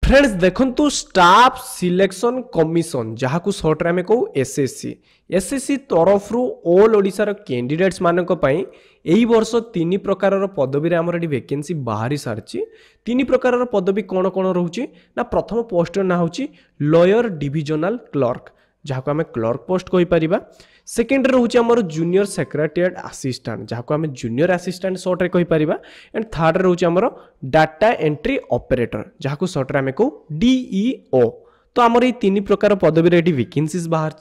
Friends देखंतु staff selection commission जहाँ को सर्ट रे कहू एसएससी तरफ ऑल ओडिशार कैंडिडेट्स मानक पई एही वर्ष 3 प्रकार पदवी आमर ये वैकेंसी बाहरी सारी 3 प्रकार पदवी कौन कौन रोचे ना प्रथम पोस्ट ना हूँ लॉयर डिविजनल क्लर्क जहाँ को आम क्लर्क पोस्ट कहीपर सेकेंड रोचे आमर जूनियर सेक्रेटेरिएट असिस्टेंट जहाँ को आम जूनियर असिस्टेंट सर्ट रे कहीपर एंड थर्ड रोचे आमर डाटा एंट्री ऑपरेटर जहाँ को सर्ट रे आम कहू डीईओ। तो आमर ये 3 प्रकार पदवी ये वैकेंसीज बाहर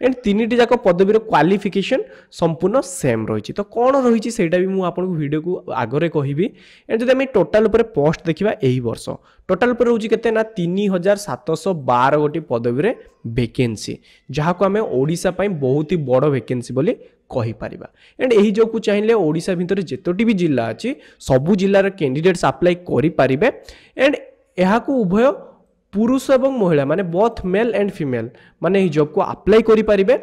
एंड 3टी जाक पदवीर क्वालिफिकेशन संपूर्ण सेम रही। तो कौन रही सेटा भी मुझे आपको वीडियो को आगे कहबी एंड जब आम टोटाल पोस्ट देखा यही वर्ष टोटाल रोचे के 3712 गोटी पदवी वैकेंसी जहाँ को आम ओडिशा बहुत ही बड़ वैकेंसी बोली कहीपर एंड यही जो को चाहिए ओडिशा भितर जितोटी भी जिला अच्छी सबू जिलार कैंडिडेट्स अप्लाई करें एंड यहाँ को उभय पुरुष एवं महिला माने बोथ मेल एंड फीमेल माने ही जॉब को अप्लाई करि परिबे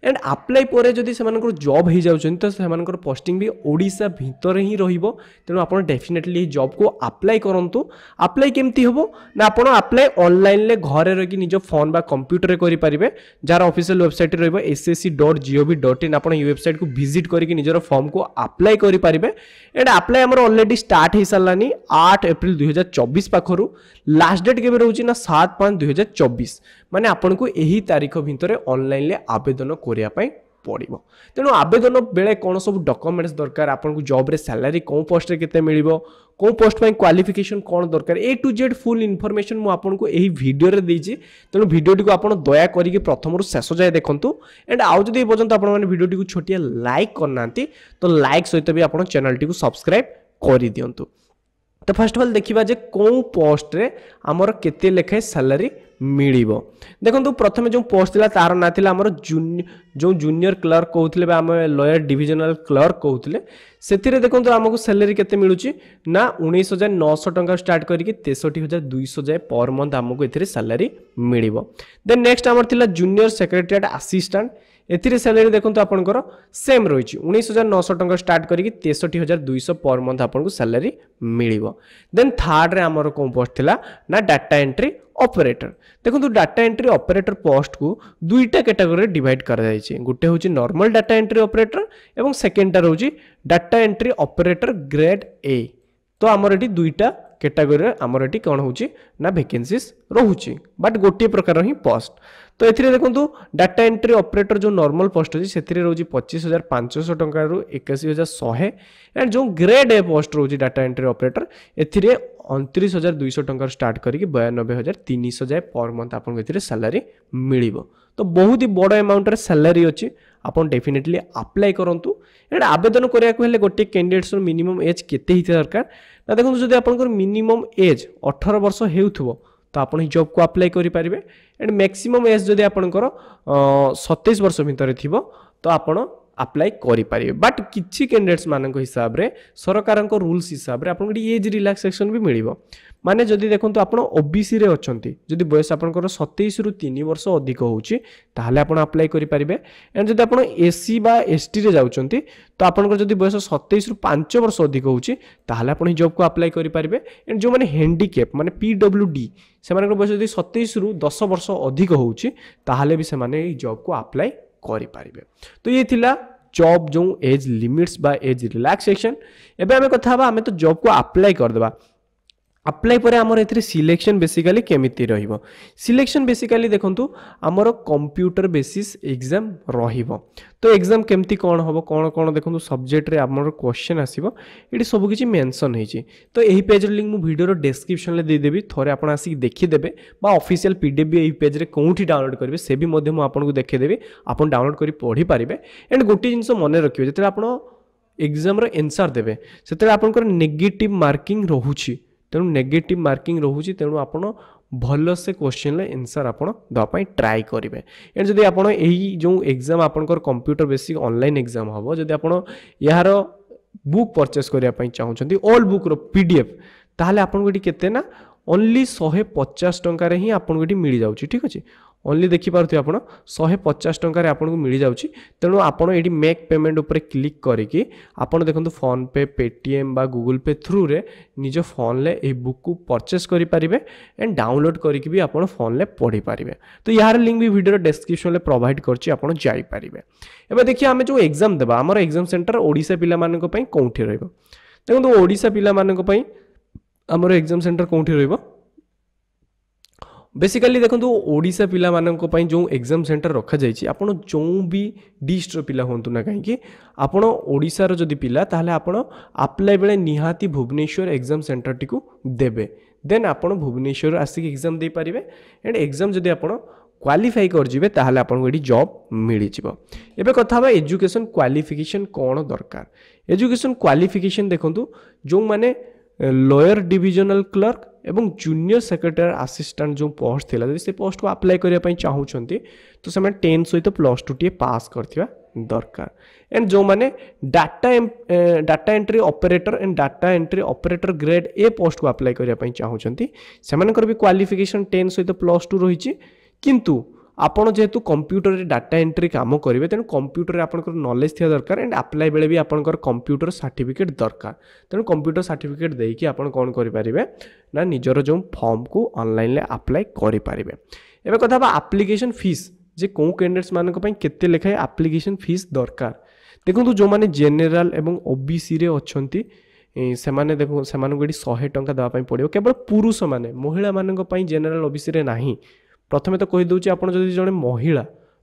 एंड अप्लाई परे जदि सेमानकर जॉब हो जाउछन तो सेमानकर पोस्टिंग भी ओडिशा भितर ही रहिबो। तेणु आपण डेफिनेटली जॉब को अप्लाई करंतु। अप्लाई केमती होबो ना आपण अप्लाई ऑनलाइन ले घरे रही निज फोन बा कंप्यूटर रे करि परिबे जार ऑफिशियल वेबसाइट रहइबो ssc.gov.in आपण ई वेबसाइट को विजिट करके निजर फॉर्म को अप्लाई करि परिबे एंड अप्लाई हमर ऑलरेडी स्टार्ट हे सालानी 8 अप्रैल 2024 पाखरु लास्ट डेट केबे रहउची ना 7/5/2024 माने आपण को एही तारीख भितर ऑनलाइन ले आवेदन करिया पई पड़िबो। तेणु आवेदन बेले कौन सब डॉक्यूमेंट्स दरकार आपन को जॉब रे सैलरी कौन पोस्ट रे केते मिलिबो कौन पोस्ट पई क्वालिफिकेशन कौन दरकार ए टू जेड फुल इन्फॉर्मेशन मु आपन को एही वीडियो रे देछि। तेणु वीडियोटी को आपन दया करी के प्रथम रु शेष जाय देखंतु एंड आउ जदि पर्यंत आपन माने वीडियोटी को छोटिया लाइक करनांती तो लाइक सहित भी आपन चैनल टी को सब्सक्राइब करि दियंतु। तो फर्स्ट ऑफ ऑल देखिबा जे कौन पोस्ट रे हमर केते लेखे सैलरी मिलिबो। देखंतु प्रथम जो पोस्ट थिला तार ना थिला हमर जो जूनियर क्लर्क कहउथिले बा हम लॉयर डिविजनल क्लर्क कहउथिले सेतिरे देखंतु हमको सैलरी केते मिलुची ना 19900 टंका स्टार्ट करिके 63200 जाय पर मंथ हमको एथिरे सैलरी मिलिबो। देन नेक्स्ट हमर थिला जूनियर सेक्रेटेरिएट असिस्टेंट एथिरे सैलरी देखंतु आपनकर सेम रहिची 19900 टंका स्टार्ट करिके 63200 पर मंथ आपनको सैलरी मिलिबो। देन थर्ड रे हमर कोन पोस्ट थिला ना डाटा एंट्री ऑपरेटर। देखो डाटा एंट्री ऑपरेटर पोस्ट को दुईटा कैटेगरी डिवाइड कर जाइए गोटे हूँ नॉर्मल डाटा एंट्री ऑपरेटर एवं सेकेंडटा हूँ data entry operator grade A. तो आमर ये दुईटा कैटेगरी आमर ये कौन हो ना वैकेंसीज रोचे बट गोटे प्रकार ही पोस्ट। तो ये देखो डाटा एंट्री ऑपरेटर जो नॉर्मल पोस्ट अच्छी से रोचे 25,500 टंका 81,100 एंड जो ग्रेड ए पोस्ट रोचे डाटा एंट्री ऑपरेटर ए 29,200 टंका स्टार्ट करके 92,300 जाए पर मंथ आपको सैलरी मिलिबो। तो बहुत ही बड़ अमाउंट सैलरी अच्छी आप डेफिनेटली अप्लाई करूँ एंड आवेदन करने गोटे कैंडिडेट्स मिनिमम एज केते ही दरकार ना देखो जब आप मिनिमम एज 18 वर्ष हो तो आप जॉब को अप्लाई करें एंड मैक्सिमम एज जदि आपंकर 27 वर्ष भितर थी तो आप अप्लाई करें बट किसी कैंडिडेट्स मान हिसाब से सरकार रूल्स हिसाब से आपको एज रिलैक्सेशन भी मिल माने जदि देखो आप ओबीसी रे अच्छी जदि बयस आपंकर 27 रु 3 वर्ष अधिक होची ताहले आपण अप्लाई करि परिबे एंड जदि आपण एससी बा एसटी रे जाउचंती तो आपनकर जदि बयस 27 रु 5 वर्ष अधिक होची ताहले आपण जॉब को अप्लाई करि परिबे एंड जो माने हैंडीकैप माने पीडब्ल्यूडी से माने बयस जदि 27 रु 10 वर्ष अधिक होची ताहले भी से माने जॉब को अप्लाई करि परिबे। तो ये थिला जॉब जो एज लिमिट्स बा एज रिलैक्सेशन। एबे हमें कथा बा हमें तो जॉब को अप्लाई कर देबा अप्लाई पर आमर ए सिलेक्शन बेसिकली केमिति रहिबो। सिलेक्शन बेसिकली देखंतु आमर कंप्यूटर बेसिस एग्जाम रहिबो। तो एग्जाम केमती कौन हम कौन कौन देखो सब्जेक्ट रे आमर क्वेश्चन आसीबो ये सब किसी मेंशन होइछि। तो यही पेज लिंक मु वीडियो डिस्क्रिप्शन ले दे देबी थोड़े आपण आसी देखि देबे बा ऑफिशियल पीडीएफ भी यही पेज रे कोउठी डाउनलोड करबे से भी मध्य मु आपन को देखि देबी आपण डाउनलोड करी पढ़ी पारिबे। एंड गोटी जिंस मने रखियो जते आपण एग्जाम रे आंसर देबे सेते आपनकर नेगेटिव मार्किंग रहूछि तेणु नेगेटिव मार्किंग रोचे तेणु आप भल से क्वेश्चन आंसर आपड़ दवाई ट्राए करेंगे। एंड जदि आप जो एग्जाम आपंकर कंप्यूटर बेसिक ऑनलाइन एग्जाम हम जदि आप यार बुक परचेस करने चाहते ऑल बुक रो पीडीएफ ताहले आपन को केते ना ओनली 150 टंका रे ही आपन को मिल जाउची। ठीक अछि ओनली देखिपे आप 150 टकर आपको मिल जाऊँगी तेणु आपड़ ये मेक पेमेंट उपर क्लिक करके आपड़ देखो फोन पे पेटीएम बा गूगल पे थ्रू रे निज फोन ले ए बुक को परचेस करें एंड डाउनलोड करके भी आप फोन ले पढ़ी पारे। तो यार लिंक भी वीडियो डिस्क्रिप्शन में प्रोवाइड करें। एवं देखिए आम जो एग्जाम देवा आम एग्जाम सेंटर ओडिशा पिला मानक पई कोठी रहइबो। देखो ओडिशा पिला मानक पई आमर एग्जाम सेंटर कोठी रहइबो। बेसिकली देखो ओडिशा पिला मानक पई जो एग्जाम सेंटर रखा जाइछि आपण जो भी डिस्ट्रिक्ट पिला होंतु ना कहीं आपण ओडिशा रो जदी पिला ताहले आपण अप्लाई बेले निहाती भुवनेश्वर एग्जाम सेंटर टी को देबे देन आपण भुवनेश्वर आसिक एग्जाम दे पारिबे एंड एग्जाम जदी आपण क्वालिफाई कर जिवे ताहले आपन को जॉब मिल जिवो। एबे कथा बा एजुकेशन क्वालिफिकेशन कोन दरकार। एजुकेशन क्वालिफिकेशन देखंतु जो माने लोअर डिविजनल क्लर्क एवं जूनियर सेक्रेटरी असिस्टेंट जो पोस्ट थिला से पोस्ट को अप्लाई करिया पई चाहउछंती तो से 10 सहित +2 टी पास करथिबा दरकार। एंड जो माने data entry operator and data entry operator grade A post को अप्लाई करिया पई चाहउछंती से मानकर भी क्वालिफिकेशन 10 सहित +2 रहिछि किंतु आपण जेहेतु कंप्यूटर रे डाटा एंट्री काम करेंगे तेणु कंप्यूटर रे आपनकर नॉलेज थिया दरकार एंड अप्लाई बेले भी आपनकर कंप्यूटर सर्टिफिकेट दरकार। तेणु कंप्यूटर सर्टिफिकेट देकी आपण कोन करि पारिबे ना निजर जो फॉर्म को ऑनलाइन ले अप्लाई करि पारिबे। एबे कथा बा एप्लीकेशन फीस जे को कैंडिडेट्स मानक पई केते लेखाय एप्लीकेशन फीस दरकार। देखंतु जो माने जनरल एवं ओबीसी रे अछंती सेमाने देखो सेमानको एडी 100 टंका देबा पई पड़ियो केवल पुरुष माने महिला मानक पई जनरल ओबीसी रे नाही। प्रथमे तो कही दूची आपन जदि जने महिला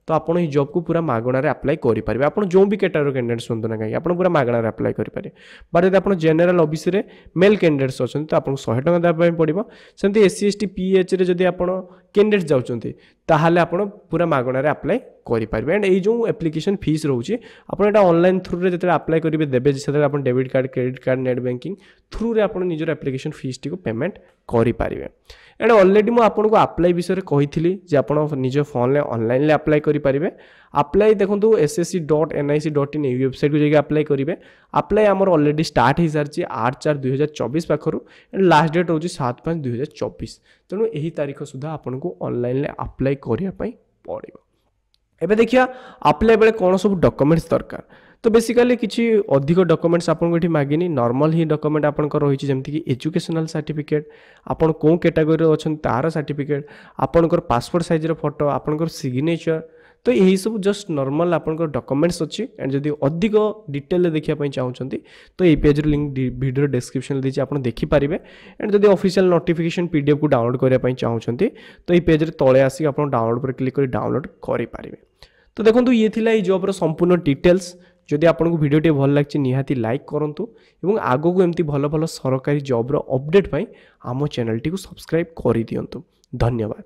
तो आपन ही जॉब को पूरा मागणा रे अप्लाई करि पारिबे। आपन जो भी कैटेगरी कैंडिडेट सुनतो ना कहीं आपन पूरा मागणा रे अप्लाई करि पारे। बट यदि आपन जनरल ओबीसी रे मेल कैंडिडेट्स अछन तो आपन 100 टका देबा पई पड़िबो। सेंती एससी एसटी पीएच रे जदि आपन कैंडिडेट जाउचंती ताहाले आपन पूरा मागणा रे अप्लाई करि पारिबे। एंड एई जो एप्लीकेशन फीस रहउची आपन एटा ऑनलाइन थ्रू रे जते अप्लाई करिवे देबे जते आपन debit card credit card net banking through रे आपन निजर एप्लीकेशन फीस टी को पेमेंट करि पारिबे। एंड ऑलरेडी मु आपन को अप्लाई विषय कही जे आपन निज फोन ले ऑनलाइन ले अप्लाई करि पारिबे। अप्लाई देखंतु ssc.nic.in ए वेबसाइट को जेके अप्लाई करिवे। अप्लाई हमर ऑलरेडी स्टार्ट हे सारची 8/4/2024 पाखरु एंड लास्ट डेट होची 7/5/2024। तेणु एही तारीख सुधा आपन को ऑनलाइन ले अप्लाई करिया पई पड़िबो। एबे देखिया अप्लाई बेले कोन सब डॉक्यूमेंट्स दरकार। तो बेसिकली किसी अधिक डॉक्यूमेंट्स आपको ये मागिनी नॉर्मल ही डॉक्यूमेंट आपंकर रही जमीक एजुकेशनल सर्टिफिकेट आपन को कैटेगरी अच्छा तार सर्टिफिकेट आपंकर पासपोर्ट साइज फोटो आपंकर सिग्नेचर तो यही सब जस्ट नॉर्मल आपंकर डॉक्यूमेंट्स अच्छी एंड जदि अधिक डिटेल देखा चाहते तो ये पेज लिंक वीडियो डिस्क्रिप्शन देती आप देखिपारे। एंड जदि ऑफिशियल नोटिफिकेशन पीडीएफ को डाउनलोड करने चाहते तो ये पेज तले आसिक आप डाउनलोड पर क्लिक कर डाउनलोड करेंगे। तो देखो ये थिला ये जॉब संपूर्ण डिटेल्स। जदि आपको वीडियो भल लगे निहाती लाइक करूँ और आगो को एमती भल भल सरकारी जॉब अपडेट पाई आम चैनल टी को सब्सक्राइब कर दियंतु। धन्यवाद।